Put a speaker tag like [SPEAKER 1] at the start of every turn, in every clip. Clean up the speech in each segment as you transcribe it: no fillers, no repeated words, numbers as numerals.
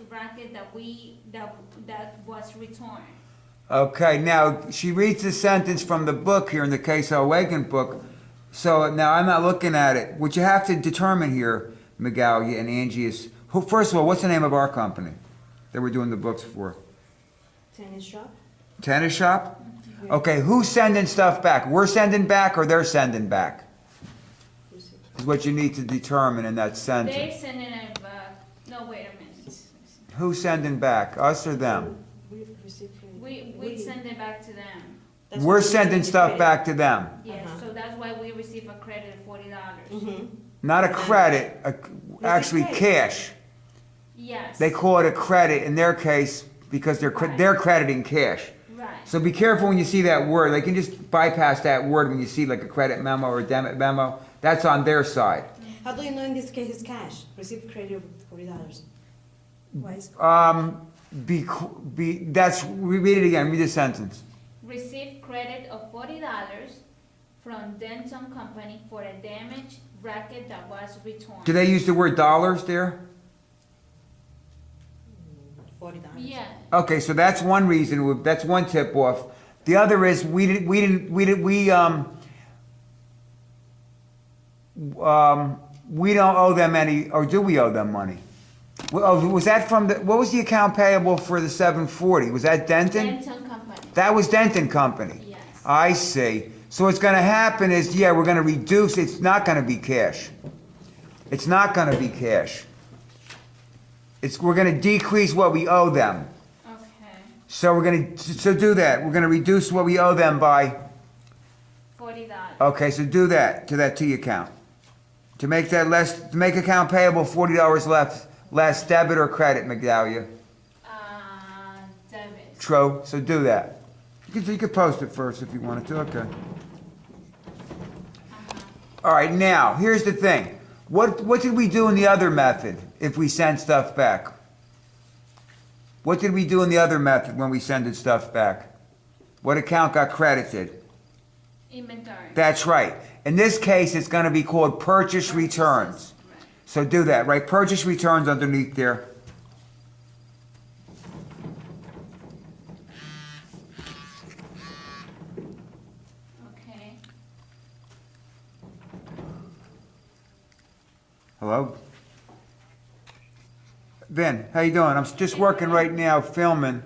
[SPEAKER 1] bracket that was returned.
[SPEAKER 2] Okay, now, she reads the sentence from the book here, in the Case Owagen book. So now I'm not looking at it. What you have to determine here, Miguel and Angie, is, first of all, what's the name of our company that we're doing the books for?
[SPEAKER 3] Tennis shop?
[SPEAKER 2] Tennis shop? Okay, who's sending stuff back? We're sending back or they're sending back? Is what you need to determine in that
[SPEAKER 1] They're
[SPEAKER 2] sentence.
[SPEAKER 1] sending it back. No, wait a minute.
[SPEAKER 2] Who's sending back, us or them?
[SPEAKER 3] We receive credit.
[SPEAKER 1] We send it back to them.
[SPEAKER 3] That's
[SPEAKER 2] We're
[SPEAKER 3] what we
[SPEAKER 2] sending
[SPEAKER 3] receive
[SPEAKER 2] stuff
[SPEAKER 3] credit.
[SPEAKER 2] back to them.
[SPEAKER 1] Yes,
[SPEAKER 3] Uh-huh.
[SPEAKER 1] so that's why we receive a credit of $40.
[SPEAKER 3] Mhm.
[SPEAKER 2] Not a credit, actually
[SPEAKER 3] credit.
[SPEAKER 2] cash.
[SPEAKER 1] Yes.
[SPEAKER 2] They call it a credit in their case because they're crediting cash.
[SPEAKER 1] Right.
[SPEAKER 2] So be careful when you see that word. They can just bypass that word when you see like a credit memo or a debit memo. That's on their side.
[SPEAKER 3] How do you know in this case it's cash? Receive credit of $40. Why is?
[SPEAKER 2] Read it again, read the sentence.
[SPEAKER 1] Receive credit of $40 from Denton Company for a damaged bracket that was returned.
[SPEAKER 2] Do they use the word dollars there?
[SPEAKER 3] $40.
[SPEAKER 1] Yeah.
[SPEAKER 2] Okay, so that's one reason, that's one tip off. The other is we don't owe them any, or do we owe them money? Was that from what was the account payable for the 740? Was that Denton?
[SPEAKER 1] Denton Company.
[SPEAKER 2] That was Denton Company?
[SPEAKER 1] Yes.
[SPEAKER 2] I see. So what's gonna happen is, yeah, we're gonna reduce, it's not gonna be cash. It's not gonna be cash. We're gonna decrease what we owe them.
[SPEAKER 1] Okay.
[SPEAKER 2] So do that. We're gonna reduce what we owe them by,
[SPEAKER 1] $40.
[SPEAKER 2] okay, so do that to that T account. To make that to make account payable $40 less debit or credit, Migdalia.
[SPEAKER 1] Debit.
[SPEAKER 2] True, so do that. You could post it first if you wanted to, okay. All right, now, here's the thing. What did we do in the other method if we send stuff back? What did we do in the other method when we sended stuff back? What account got credited?
[SPEAKER 1] Inventory.
[SPEAKER 2] That's right. In this case, it's gonna be called purchase returns.
[SPEAKER 1] Right.
[SPEAKER 2] So do that, right? Purchase returns underneath there.
[SPEAKER 1] Okay.
[SPEAKER 2] Hello? Vin, how you doing? I'm just working right now, filming,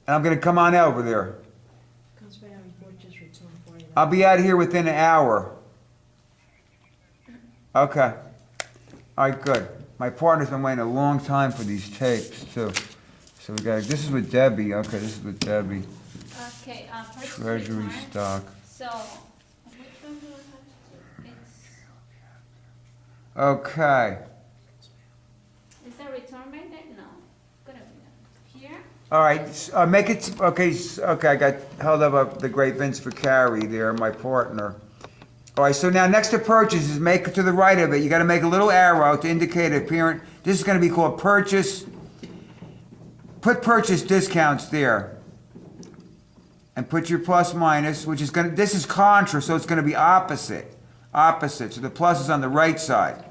[SPEAKER 2] and I'm gonna come on over there.
[SPEAKER 3] Comes by and purchase return $40.
[SPEAKER 2] I'll be out here within an hour. Okay. All right, good. My partner's been waiting a long time for these tapes, too. So we got, this is with Debbie. Okay, this is with Debbie.
[SPEAKER 1] Okay, purchase
[SPEAKER 2] Treasury
[SPEAKER 1] return.
[SPEAKER 2] stock.
[SPEAKER 1] So, which one do I have to do?
[SPEAKER 2] Okay.
[SPEAKER 1] Is that return right there? No. Gonna be here.
[SPEAKER 2] All right, make it, okay, okay, I got held up the great Vince Vicari there, my partner. All right, so now next to purchases, make it to the right of it. You got to make a little arrow to indicate appearance. This is going to be called purchase. Put purchase discounts there. And put your plus minus, which is going to, this is contra, so it's going to be opposite. Opposite, so the plus is on the right side.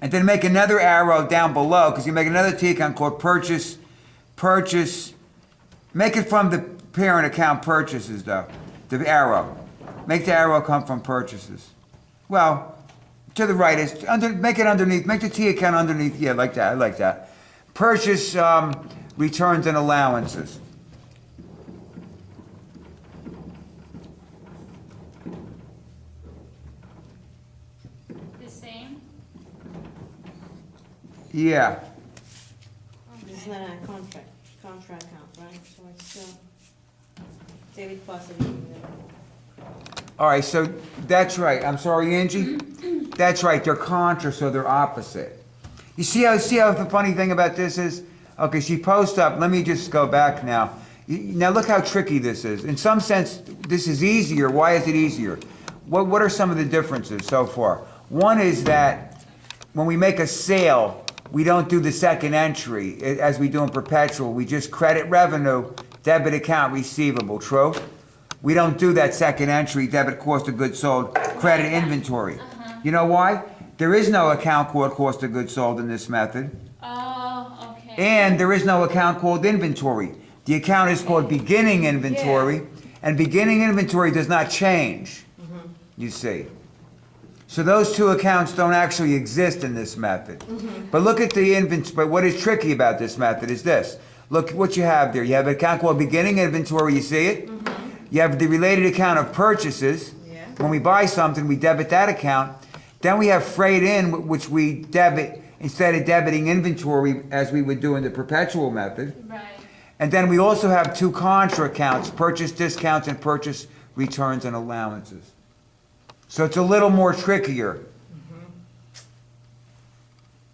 [SPEAKER 2] And then make another arrow down below, because you make another T account called purchase, make it from the parent account purchases though, the arrow. Make the arrow come from purchases. Well, to the right, make it underneath, make the T account underneath, yeah, like that, I like that. Purchase returns and allowances.
[SPEAKER 1] The same.
[SPEAKER 2] Yeah.
[SPEAKER 3] This is not a contract account, right? So it's still debit positive.
[SPEAKER 2] All right, so that's right. I'm sorry, Angie. That's right. They're contra, so they're opposite. You see how the funny thing about this is? Okay, she posts up. Let me just go back now. Now look how tricky this is. In some sense, this is easier. Why is it easier? What are some of the differences so far? One is that when we make a sale, we don't do the second entry as we do in perpetual. We just credit revenue, debit account receivable. True? We don't do that second entry, debit cost of goods sold, credit inventory. You know why? There is no account called cost of goods sold in this method.
[SPEAKER 1] Oh, okay.
[SPEAKER 2] And there is no account called inventory. The account is called beginning inventory, and beginning inventory does not change, you see. So those two accounts don't actually exist in this method. But look at the but what is tricky about this method is this. Look what you have there. You have an account called beginning inventory, you see it? You have the related account of purchases.
[SPEAKER 3] Yeah.
[SPEAKER 2] When we buy something, we debit that account. Then we have freight in, which we debit instead of debiting inventory as we would do in the perpetual method.
[SPEAKER 1] Right.
[SPEAKER 2] And then we also have two contra accounts, purchase discounts and purchase returns and allowances. So it's a little more trickier.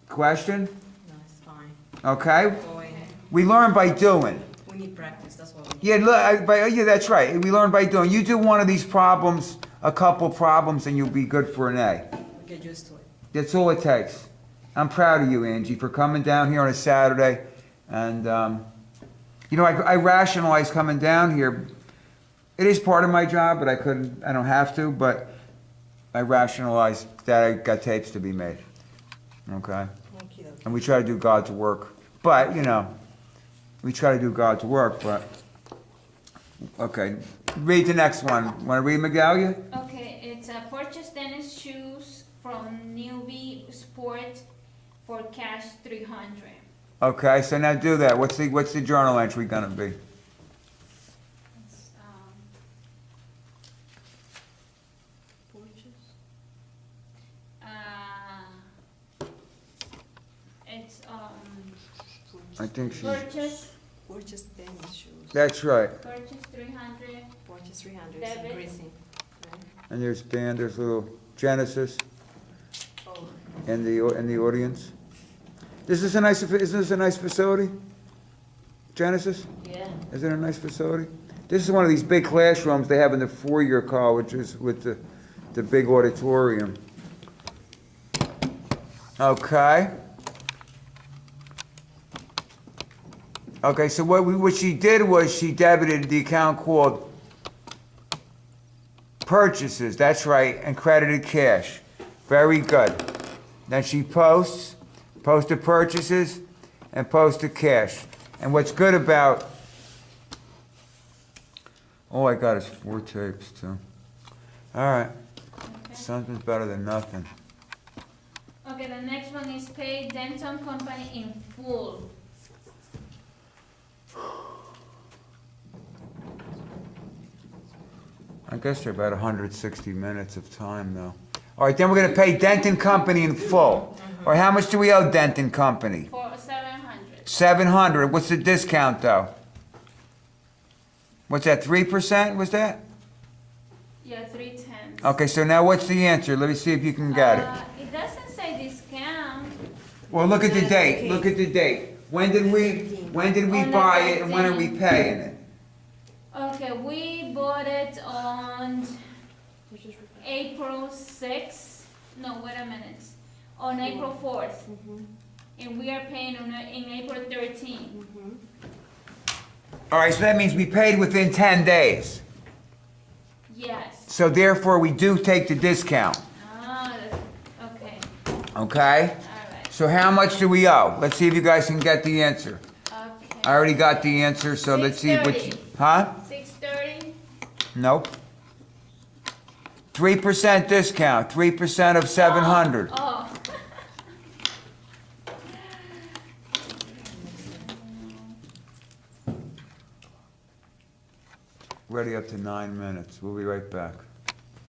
[SPEAKER 2] Question?
[SPEAKER 3] No, it's fine.
[SPEAKER 2] Okay?
[SPEAKER 3] Go ahead.
[SPEAKER 2] We learn by doing.
[SPEAKER 3] We need practice, that's what we need.
[SPEAKER 2] Yeah, look, yeah, that's right. We learn by doing. You do one of these problems, a couple problems, and you'll be good for an A.
[SPEAKER 3] We get used to it.
[SPEAKER 2] That's all it takes. I'm proud of you, Angie, for coming down here on a Saturday. And, you know, I rationalized coming down here. It is part of my job, but I don't have to, but I rationalized that I got tapes to be made. Okay?
[SPEAKER 3] Thank you.
[SPEAKER 2] And we try to do God's work. But, you know, we try to do God's work, but, okay. Read the next one. Want to read Megalia?
[SPEAKER 1] Okay, it's purchase tennis shoes from Newbie Sport for cash 300.
[SPEAKER 2] Okay, so now do that. What's the journal entry gonna be?
[SPEAKER 1] It's, it's
[SPEAKER 2] I think she's,
[SPEAKER 1] purchase
[SPEAKER 3] tennis shoes.
[SPEAKER 2] that's right.
[SPEAKER 1] purchase 300.
[SPEAKER 3] Purchase 300,
[SPEAKER 1] Debit.
[SPEAKER 3] it's increasing. Right?
[SPEAKER 2] And there's Dan, there's little Genesis
[SPEAKER 3] Oh,
[SPEAKER 2] in the audience. Isn't this a nice facility? Genesis?
[SPEAKER 3] yeah.
[SPEAKER 2] Is it a nice facility? This is one of these big classrooms they have in the four-year colleges with the big auditorium. Okay. Okay, so what she did was she debited the account called purchases, that's right, and credited cash. Very good. Then she posted purchases, and posted cash. And what's good about, all I got is 4 tapes too. All right,
[SPEAKER 1] Okay.
[SPEAKER 2] something's better than nothing.
[SPEAKER 1] Okay, the next one is pay Denton Company in full.
[SPEAKER 2] I guess they're about 160 minutes of time though. All right, then we're gonna pay Denton Company in full. All right, how much do we owe Denton Company?
[SPEAKER 1] For 700.
[SPEAKER 2] 700. What's the discount though? What's that, 3% was that?
[SPEAKER 1] Yeah, 310.
[SPEAKER 2] Okay, so now what's the answer? Let me see if you can get it.
[SPEAKER 1] It doesn't say discount.
[SPEAKER 2] Well, look at the date, look at the date. When did we
[SPEAKER 1] On the
[SPEAKER 2] buy it and when are we
[SPEAKER 1] 13th.
[SPEAKER 2] paying it?
[SPEAKER 1] Okay, we bought it on April 6th. No, wait a minute. On April 4th. And we are paying in April 13th.
[SPEAKER 2] All right, so that means we paid within 10 days.
[SPEAKER 1] Yes.
[SPEAKER 2] So therefore, we do take the discount,
[SPEAKER 1] Ah, okay.
[SPEAKER 2] okay?
[SPEAKER 1] All right.
[SPEAKER 2] So how much do we owe? Let's see if you guys can get the answer. I
[SPEAKER 1] Okay.
[SPEAKER 2] already got the answer, so let's see what you,
[SPEAKER 1] 6:30.
[SPEAKER 2] huh?
[SPEAKER 1] 630.
[SPEAKER 2] Nope. 3% discount, 3% of 700.
[SPEAKER 1] Oh.
[SPEAKER 2] Ready up to 9 minutes. We'll be right back.